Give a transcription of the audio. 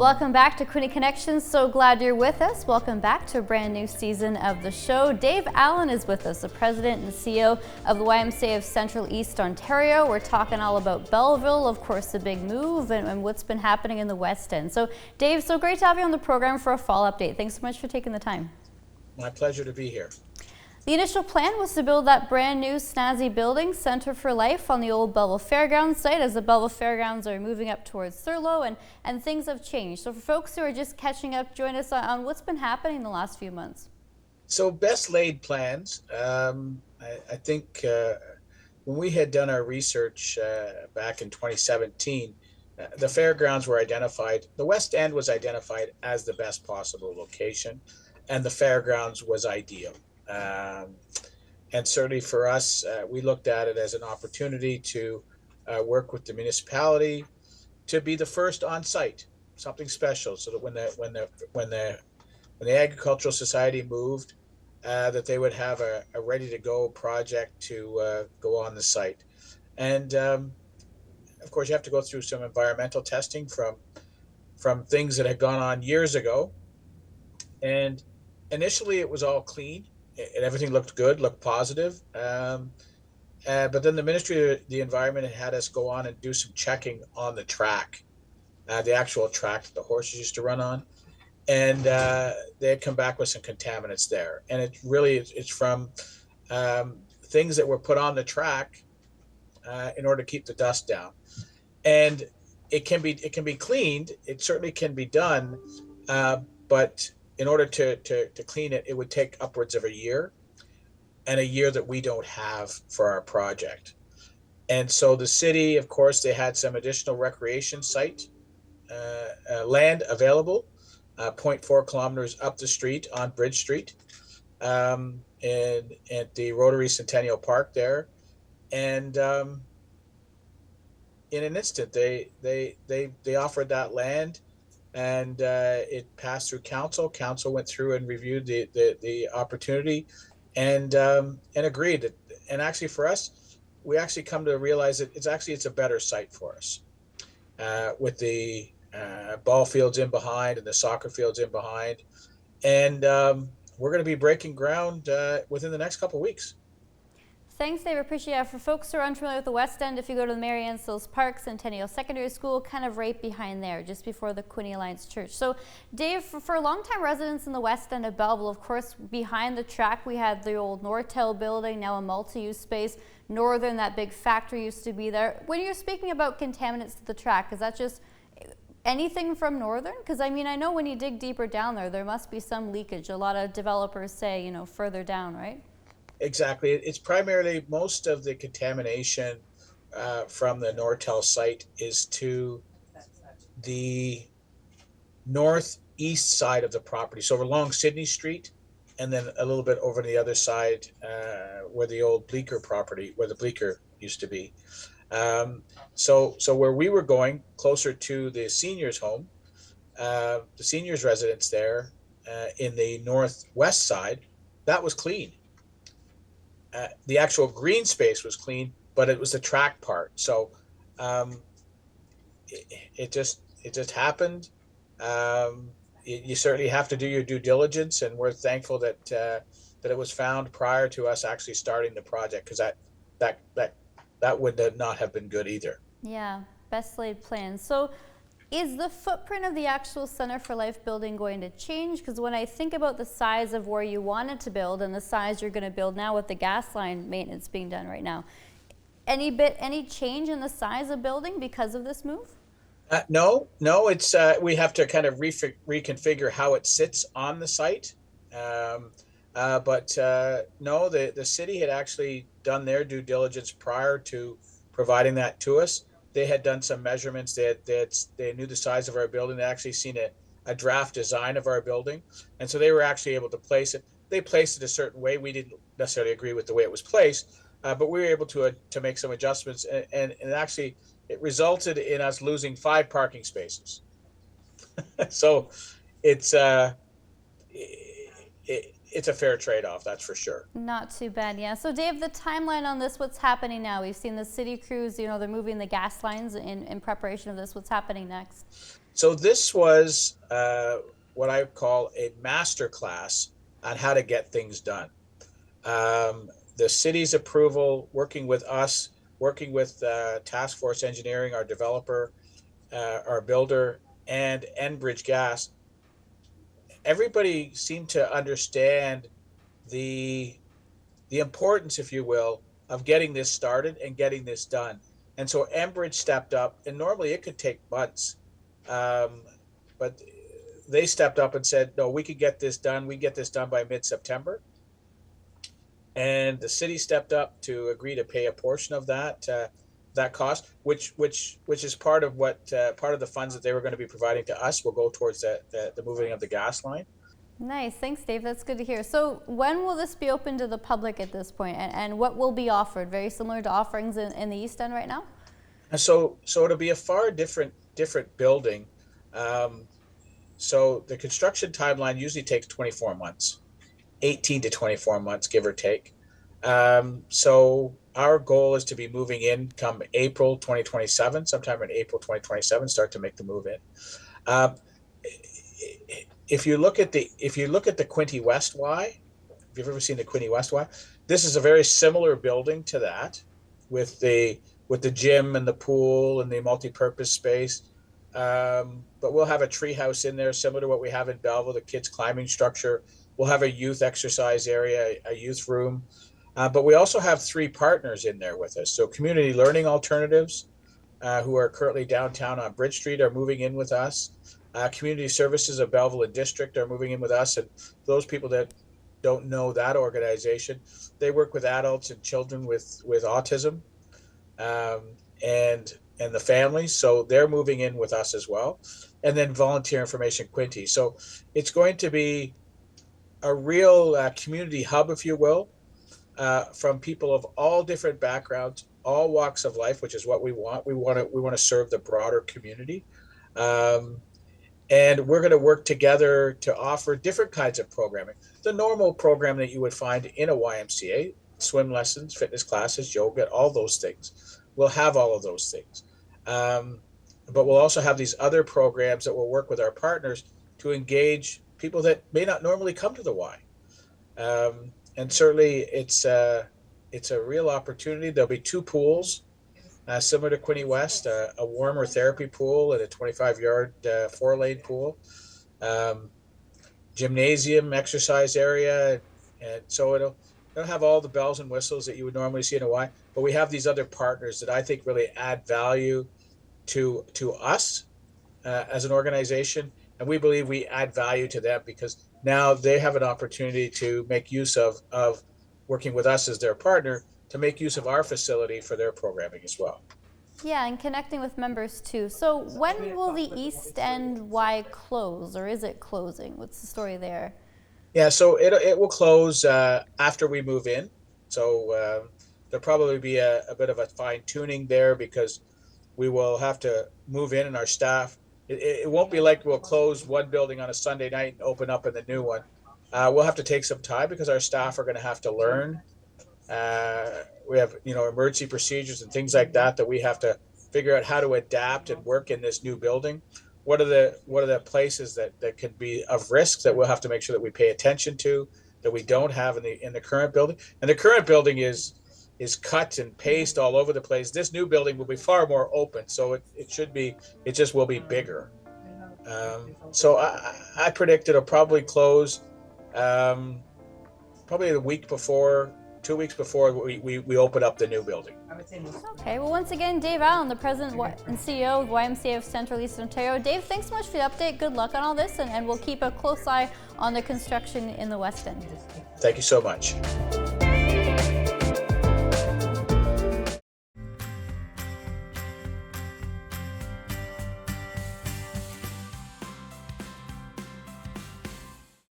Welcome back to Quinte Connections. So glad you're with us. Welcome back to a brand new season of the show. Dave Allen is with us, the president and CEO of the YMCA of Central East Ontario. We're talking all about Belleville, of course, the big move and what's been happening in the West End. So Dave, so great to have you on the program for a fall update. Thanks so much for taking the time. My pleasure to be here. The initial plan was to build that brand new snazzy building, Centre for Life, on the old Belleville Fairgrounds site, as the Belleville Fairgrounds are moving up towards Thurlow, and things have changed. So for folks who are just catching up, join us on what's been happening in the last few months. So best laid plans. I think when we had done our research back in 2017, the fairgrounds were identified, the West End was identified as the best possible location, and the fairgrounds was ideal. And certainly for us, we looked at it as an opportunity to work with the municipality to be the first on site, something special, so that when the agricultural society moved, that they would have a ready to go project to go on the site. And of course, you have to go through some environmental testing from things that had gone on years ago. And initially, it was all clean. And everything looked good, looked positive. But then the Ministry of the Environment had us go on and do some checking on the track, the actual track that the horses used to run on. And they had come back with some contaminants there. And it's from things that were put on the track in order to keep the dust down. And it can be cleaned. It certainly can be done, but in order to clean it, it would take upwards of a year, and a year that we don't have for our project. And so the city, of course, they had some additional recreation site land available, 0.4 kilometers up the street on Bridge Street, and at the Rotary Centennial Park there. And in an instant, they offered that land. And it passed through council. Council went through and reviewed the opportunity, and agreed that. And actually, for us, we actually come to realize that it's a better site for us, with the ball fields in behind and the soccer fields in behind, and we're going to be breaking ground within the next couple of weeks. Thanks, Dave. Appreciate it. For folks who are unfamiliar with the West End, if you go to the Mary Ann Sills Park, Centennial Secondary School, kind of right behind there, just before the Quinte Alliance Church. So, Dave, for longtime residents in the West End of Belleville, of course, behind the track, we had the old Nortel building, now a multi-use space. Northern, that big factory used to be there. When you're speaking about contaminants to the track, is that just anything from Northern? Because, I mean, I know when you dig deeper down there must be some leakage. A lot of developers say, further down, right? Exactly. It's primarily most of the contamination from the Nortel site is to the northeast side of the property. So along Sydney Street, and then a little bit over the other side where the old Bleecker property, where the Bleecker used to be. So where we were going, closer to the seniors' home, the seniors' residence there in the northwest side, that was clean. The actual green space was clean, but it was the track part. So it just happened. You certainly have to do your due diligence, and we're thankful that it was found prior to us actually starting the project, because that would not have been good either. Yeah, best laid plans. So, is the footprint of the actual Centre for Life building going to change? Because when I think about the size of where you wanted to build and the size you're going to build now with the gas line maintenance being done right now, any change in the size of building because of this move? No, it's we have to kind of reconfigure how it sits on the site. But no, the city had actually done their due diligence prior to providing that to us. They had done some measurements. They knew the size of our building. They actually seen a draft design of our building, and so they were actually able to place it. They placed it a certain way. We didn't necessarily agree with the way it was placed, but we were able to make some adjustments, and actually it resulted in us losing 5 parking spaces. So it's it's a fair trade-off, that's for sure. Not too bad, yeah. So Dave, the timeline on this, what's happening now? We've seen the city crews, they're moving the gas lines in preparation of this. What's happening next? So this was what I call a master class on how to get things done. The city's approval, working with us, working with Task Force Engineering, our developer, our builder, and Enbridge Gas, everybody seemed to understand the the importance, if you will, of getting this started and getting this done. And so Enbridge stepped up, and normally it could take months, um, but they stepped up and said, "No, we could get this done. We get this done by mid-September." And the city stepped up to agree to pay a portion of that cost, which is part of what part of the funds that they were going to be providing to us will go towards the moving of the gas line. Nice, thanks Dave, that's good to hear. So when will this be open to the public at this point, and what will be offered? Very similar to offerings in the East End right now? And so it'll be a far different building. Um, so the construction timeline usually takes 24 months, 18 to 24 months, give or take. So our goal is to be moving in come April 2027, sometime in April 2027, start to make the move in. Um, if you look at the Quinte West Y, if you've ever seen the Quinte West Y, this is a very similar building to that, with the gym and the pool and the multi-purpose space. But we'll have a tree house in there, similar to what we have in Belleville, the kids' climbing structure. We'll have a youth exercise area, a youth room. But we also have three partners in there with us. So Community Learning Alternatives, who are currently downtown on Bridge Street, are moving in with us. Community Services of Belleville and District are moving in with us. And those people that don't know that organization, they work with adults and children with autism, um, and the families. So they're moving in with us as well. And then Volunteer Information Quinte. So it's going to be a real community hub, if you will, from people of all different backgrounds, all walks of life, which is what we want. We want to serve the broader community, and we're going to work together to offer different kinds of programming. The normal program that you would find in a YMCA: swim lessons, fitness classes, yoga, all those things. We'll have all of those things, but we'll also have these other programs that will work with our partners to engage people that may not normally come to the Y. And certainly it's a real opportunity. There'll be two pools, similar to Quinte West, a warmer therapy pool and a 25-yard 4-lane pool, gymnasium, exercise area, and so it'll have all the bells and whistles that you would normally see in a Y. But we have these other partners that I think really add value to us as an organization, and we believe we add value to them because now they have an opportunity to make use of working with us as their partner to make use of our facility for their programming as well. Yeah, and connecting with members too. So when will the East End Y close, or is it closing? What's the story there? Yeah, so it will close after we move in. So there'll probably be a bit of a fine tuning there because we will have to move in, and our staff. It won't be like we'll close one building on a Sunday night and open up in the new one. We'll have to take some time because our staff are going to have to learn. We have emergency procedures and things like that we have to figure out how to adapt and work in this new building. What are the places that could be of risk that we'll have to make sure that we pay attention to that we don't have in the current building. And the current building is cut and paced all over the place. This new building will be far more open, so it just will be bigger. So I predict it'll probably close probably the week before, 2 weeks before we open up the new building. Okay, well, once again, Dave Allen, the president and CEO of YMCA of Central East Ontario. Dave, thanks so much for the update. Good luck on all this, and we'll keep a close eye on the construction in the West End. Thank you so much.